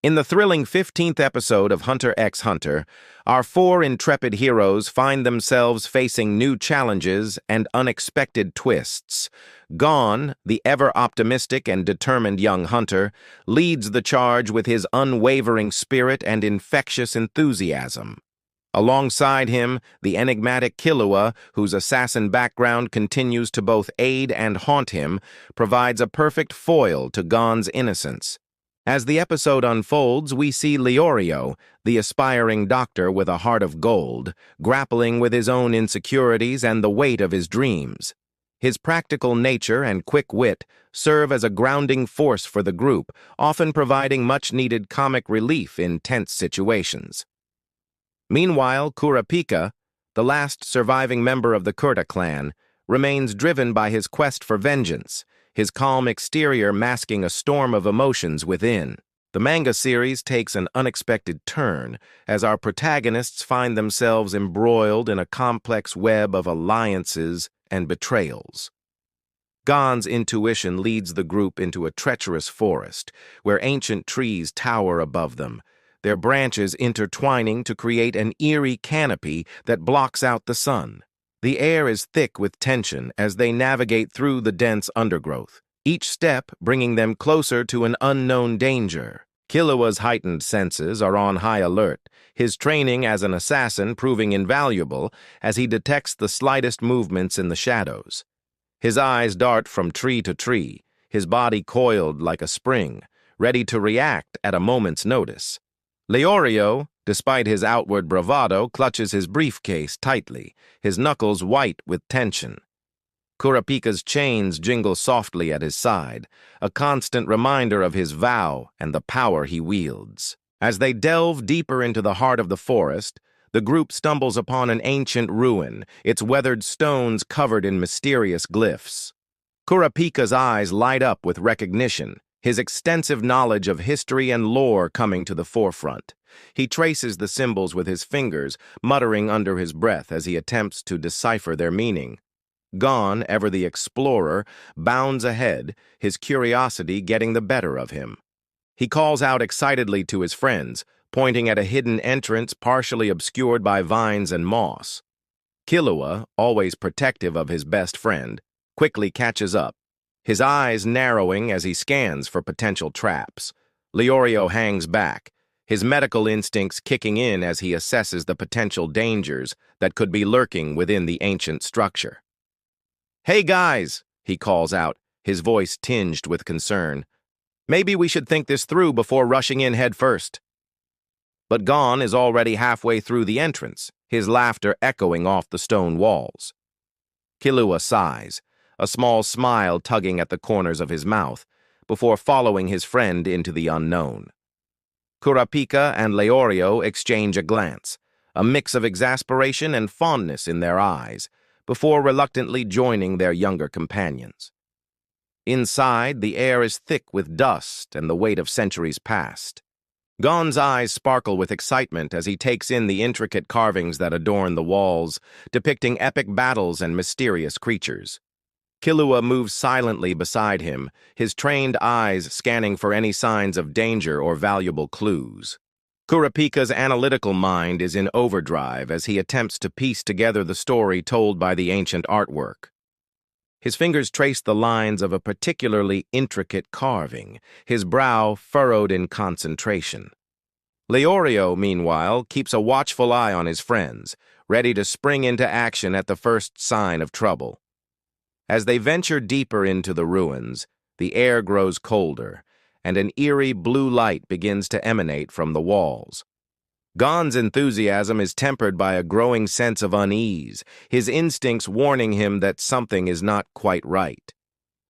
In the thrilling 15th episode of Hunter x Hunter, our four intrepid heroes find themselves facing new challenges and unexpected twists. Gon, the ever-optimistic and determined young hunter, leads the charge with his unwavering spirit and infectious enthusiasm. Alongside him, the enigmatic Killua, whose assassin background continues to both aid and haunt him, provides a perfect foil to Gon's innocence. As the episode unfolds, we see Leorio, the aspiring doctor with a heart of gold, grappling with his own insecurities and the weight of his dreams. His practical nature and quick wit serve as a grounding force for the group, often providing much-needed comic relief in tense situations. Meanwhile, Kurapika, the last surviving member of the Kurta clan, remains driven by his quest for vengeance, his calm exterior masking a storm of emotions within. The manga series takes an unexpected turn as our protagonists find themselves embroiled in a complex web of alliances and betrayals. Gon's intuition leads the group into a treacherous forest where ancient trees tower above them, their branches intertwining to create an eerie canopy that blocks out the sun. The air is thick with tension as they navigate through the dense undergrowth, each step bringing them closer to an unknown danger. Killua's heightened senses are on high alert, his training as an assassin proving invaluable as he detects the slightest movements in the shadows. His eyes dart from tree to tree, his body coiled like a spring, ready to react at a moment's notice. Leorio, despite his outward bravado, clutches his briefcase tightly, his knuckles white with tension. Kurapika's chains jingle softly at his side, a constant reminder of his vow and the power he wields. As they delve deeper into the heart of the forest, the group stumbles upon an ancient ruin, its weathered stones covered in mysterious glyphs. Kurapika's eyes light up with recognition, his extensive knowledge of history and lore coming to the forefront. He traces the symbols with his fingers, muttering under his breath as he attempts to decipher their meaning. Gon, ever the explorer, bounds ahead, his curiosity getting the better of him. He calls out excitedly to his friends, pointing at a hidden entrance partially obscured by vines and moss. Killua, always protective of his best friend, quickly catches up, his eyes narrowing as he scans for potential traps. Leorio hangs back, his medical instincts kicking in as he assesses the potential dangers that could be lurking within the ancient structure. "Hey guys," he calls out, his voice tinged with concern. "Maybe we should think this through before rushing in head first." But Gon is already halfway through the entrance, his laughter echoing off the stone walls. Killua sighs, a small smile tugging at the corners of his mouth, before following his friend into the unknown. Kurapika and Leorio exchange a glance, a mix of exasperation and fondness in their eyes, before reluctantly joining their younger companions. Inside, the air is thick with dust and the weight of centuries past. Gon's eyes sparkle with excitement as he takes in the intricate carvings that adorn the walls, depicting epic battles and mysterious creatures. Killua moves silently beside him, his trained eyes scanning for any signs of danger or valuable clues. Kurapika's analytical mind is in overdrive as he attempts to piece together the story told by the ancient artwork. His fingers trace the lines of a particularly intricate carving, his brow furrowed in concentration. Leorio, meanwhile, keeps a watchful eye on his friends, ready to spring into action at the first sign of trouble. As they venture deeper into the ruins, the air grows colder, and an eerie blue light begins to emanate from the walls. Gon's enthusiasm is tempered by a growing sense of unease, his instincts warning him that something is not quite right.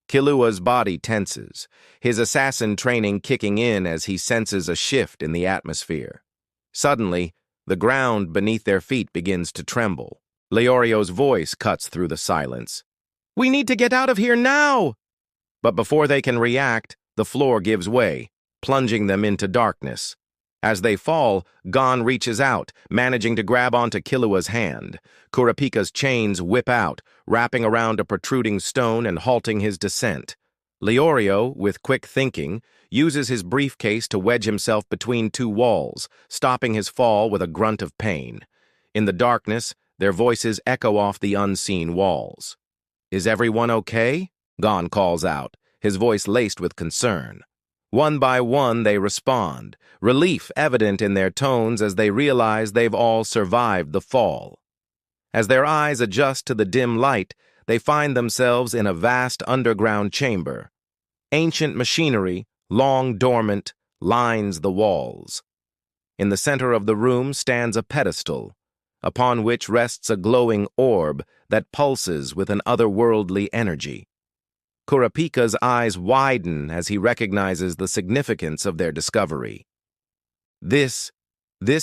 Killua's body tenses, his assassin training kicking in as he senses a shift in the atmosphere. Suddenly, the ground beneath their feet begins to tremble. Leorio's voice cuts through the silence. "We need to get out of here now!" But before they can react, the floor gives way, plunging them into darkness. As they fall, Gon reaches out, managing to grab onto Killua's hand. Kurapika's chains whip out, wrapping around a protruding stone and halting his descent. Leorio, with quick thinking, uses his briefcase to wedge himself between two walls, stopping his fall with a grunt of pain. In the darkness, their voices echo off the unseen walls. "Is everyone okay?" Gon calls out, his voice laced with concern. One by one they respond, relief evident in their tones as they realize they've all survived the fall. As their eyes adjust to the dim light, they find themselves in a vast underground chamber. Ancient machinery, long dormant, lines the walls. In the center of the room stands a pedestal, upon which rests a glowing orb that pulses with an otherworldly energy. Kurapika's eyes widen as he recognizes the significance of their discovery. This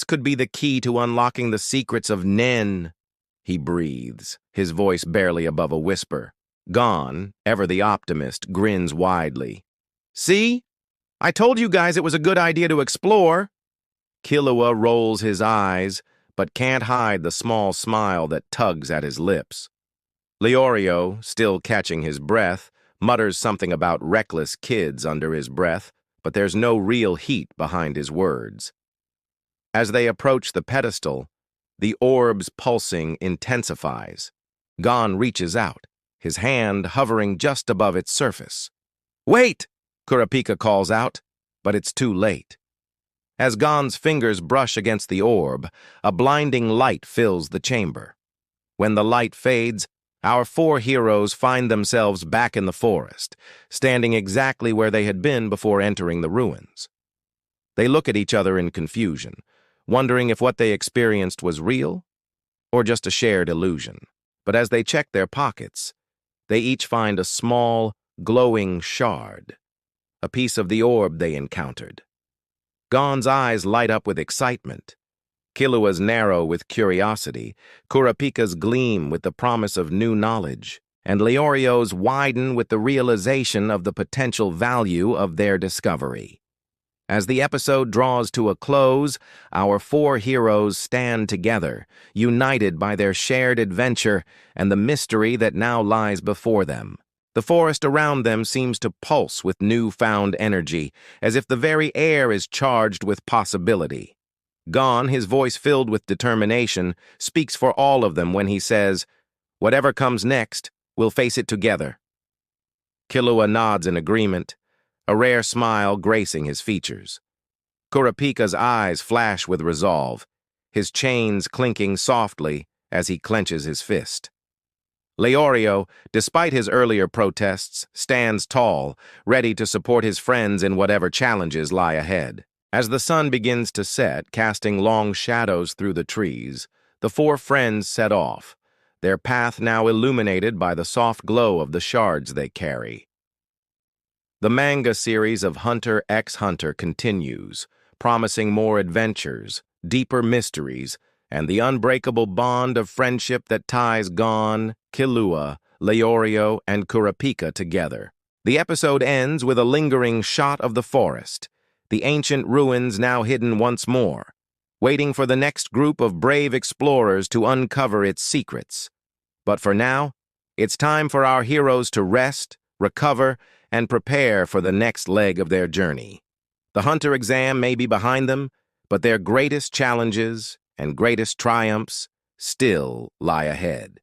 could be the key to unlocking the secrets of Nen, he breathes, his voice barely above a whisper. Gon, ever the optimist, grins widely. "See? I told you guys it was a good idea to explore." Killua rolls his eyes, but can't hide the small smile that tugs at his lips. Leorio, still catching his breath, mutters something about reckless kids under his breath, but there's no real heat behind his words. As they approach the pedestal, the orb's pulsing intensifies. Gon reaches out, his hand hovering just above its surface. "Wait!" Kurapika calls out, but it's too late. As Gon's fingers brush against the orb, a blinding light fills the chamber. When the light fades, our four heroes find themselves back in the forest, standing exactly where they had been before entering the ruins. They look at each other in confusion, wondering if what they experienced was real or just a shared illusion. But as they check their pockets, they each find a small, glowing shard, a piece of the orb they encountered. Gon's eyes light up with excitement. Killua's narrow with curiosity, Kurapika's gleam with the promise of new knowledge, and Leorio's widen with the realization of the potential value of their discovery. As the episode draws to a close, our four heroes stand together, united by their shared adventure and the mystery that now lies before them. The forest around them seems to pulse with newfound energy, as if the very air is charged with possibility. Gon, his voice filled with determination, speaks for all of them when he says, "Whatever comes next, we'll face it together." Killua nods in agreement, a rare smile gracing his features. Kurapika's eyes flash with resolve, his chains clinking softly as he clenches his fist. Leorio, despite his earlier protests, stands tall, ready to support his friends in whatever challenges lie ahead. As the sun begins to set, casting long shadows through the trees, the four friends set off, their path now illuminated by the soft glow of the shards they carry. The manga series of Hunter x Hunter continues, promising more adventures, deeper mysteries, and the unbreakable bond of friendship that ties Gon, Killua, Leorio, and Kurapika together. The episode ends with a lingering shot of the forest, the ancient ruins now hidden once more, waiting for the next group of brave explorers to uncover its secrets. But for now, it's time for our heroes to rest, recover, and prepare for the next leg of their journey. The Hunter exam may be behind them, but their greatest challenges and greatest triumphs still lie ahead.